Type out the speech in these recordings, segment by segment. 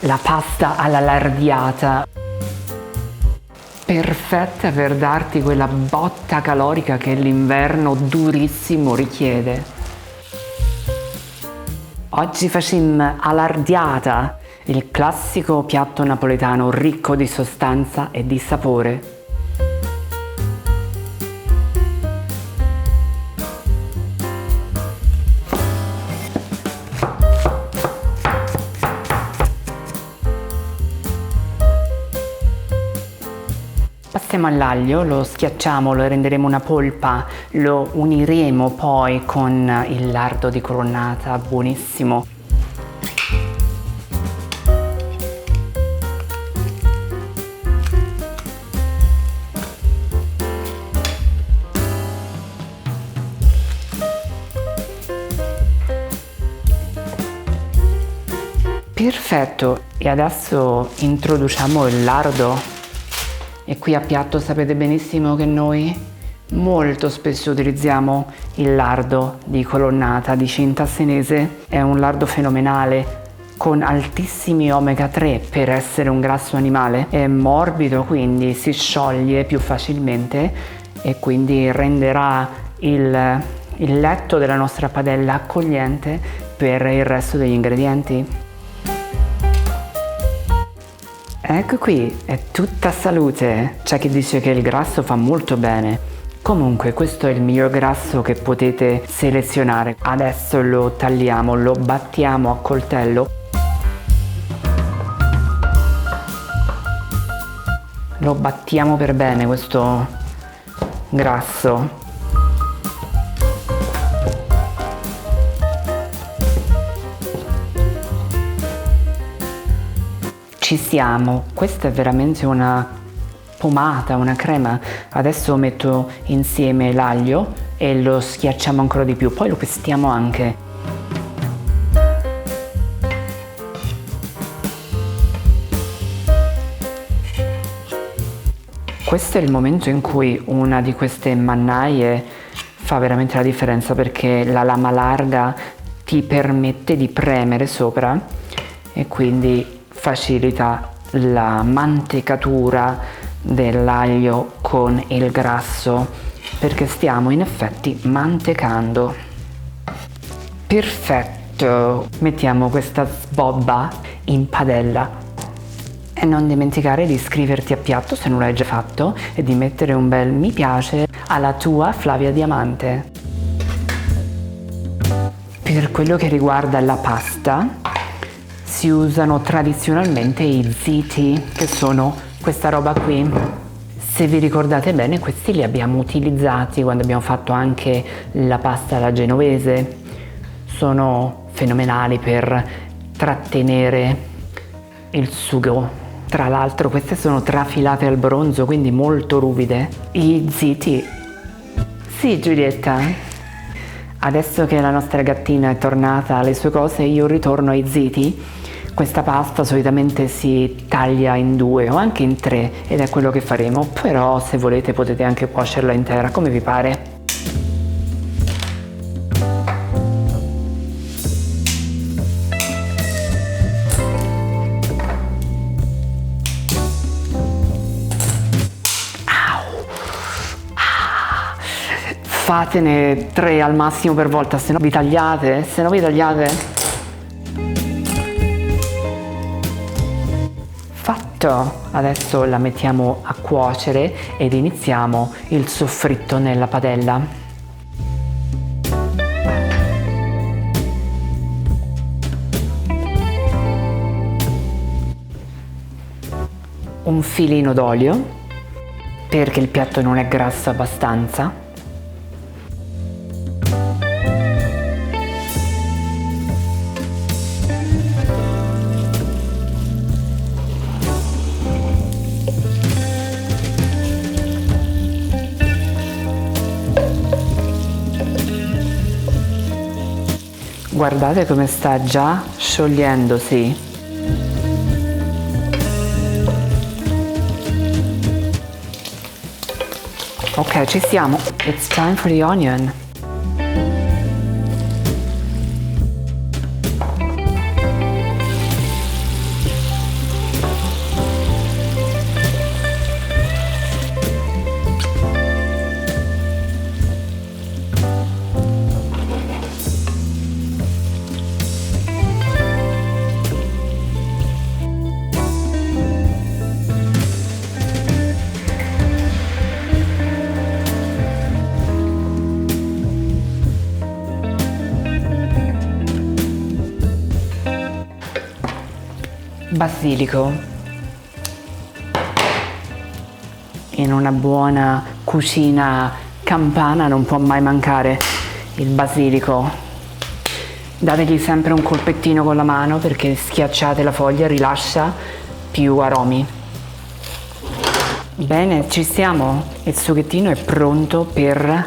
la pasta alla lardiata, perfetta per darti quella botta calorica che l'inverno durissimo richiede. Oggi facciamo alardiata, il classico piatto napoletano ricco di sostanza e di sapore. Passiamo all'aglio, lo schiacciamo, lo renderemo una polpa, lo uniremo poi con il lardo di Colonnata, buonissimo. Perfetto, e adesso introduciamo il lardo. E qui a piatto sapete benissimo che noi molto spesso utilizziamo il lardo di Colonnata, di cinta senese. È un lardo fenomenale con altissimi omega 3 per essere un grasso animale. È morbido, quindi si scioglie più facilmente e quindi renderà il letto della nostra padella accogliente per il resto degli ingredienti. Ecco qui, è tutta salute. C'è chi dice che il grasso fa molto bene. Comunque questo è il miglior grasso che potete selezionare. Adesso lo tagliamo, lo battiamo a coltello. Lo battiamo per bene questo grasso. Ci siamo, questa è veramente una pomata, una crema. Adesso metto insieme l'aglio e lo schiacciamo ancora di più, poi lo pestiamo anche. Questo è il momento in cui una di queste mannaie fa veramente la differenza, perché la lama larga ti permette di premere sopra e quindi facilita la mantecatura dell'aglio con il grasso, perché stiamo in effetti mantecando. Perfetto, mettiamo questa sbobba in padella e non dimenticare di iscriverti a piatto se non l'hai già fatto e di mettere un bel mi piace alla tua Flavia Diamante. Per quello che riguarda la pasta, si usano tradizionalmente i ziti, che sono questa roba qui. Se vi ricordate bene, questi li abbiamo utilizzati quando abbiamo fatto anche la pasta alla genovese. Sono fenomenali per trattenere il sugo. Tra l'altro queste sono trafilate al bronzo, quindi molto ruvide. I ziti. Sì, Giulietta. Adesso che la nostra gattina è tornata alle sue cose, io ritorno ai ziti. Questa pasta solitamente si taglia in 2 o anche in 3 ed è quello che faremo, però se volete potete anche cuocerla intera, come vi pare. Fatene 3 al massimo per volta, se no vi tagliate, Fatto! Adesso la mettiamo a cuocere ed iniziamo il soffritto nella padella. Un filino d'olio, perché il piatto non è grasso abbastanza. Guardate come sta già sciogliendosi. Ok, ci siamo. It's time for the onion. basilico. In una buona cucina campana non può mai mancare il basilico. Dategli sempre un colpettino con la mano perché schiacciate la foglia rilascia più aromi. Bene, ci siamo. Il sughettino è pronto per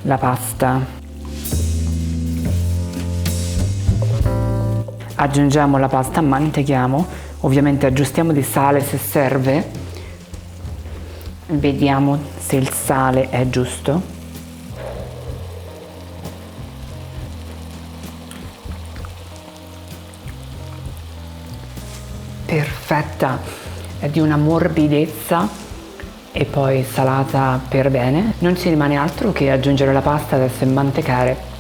la pasta. Aggiungiamo la pasta, mantechiamo, ovviamente aggiustiamo di sale se serve, vediamo se il sale è giusto. Perfetta, è di una morbidezza e poi salata per bene. Non ci rimane altro che aggiungere la pasta adesso e mantecare.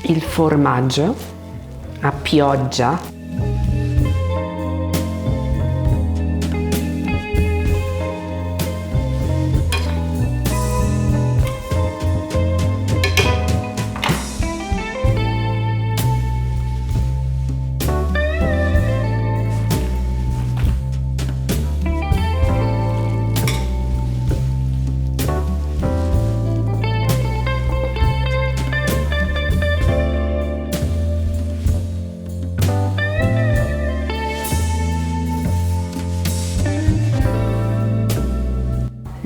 Il formaggio a pioggia.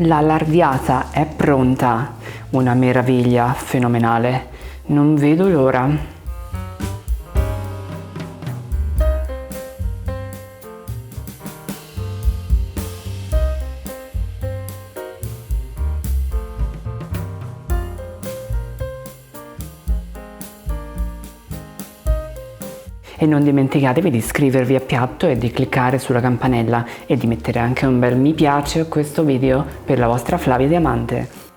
La lardiata è pronta, una meraviglia fenomenale, non vedo l'ora. E non dimenticatevi di iscrivervi a Piatto e di cliccare sulla campanella e di mettere anche un bel mi piace a questo video per la vostra Flavia Diamante.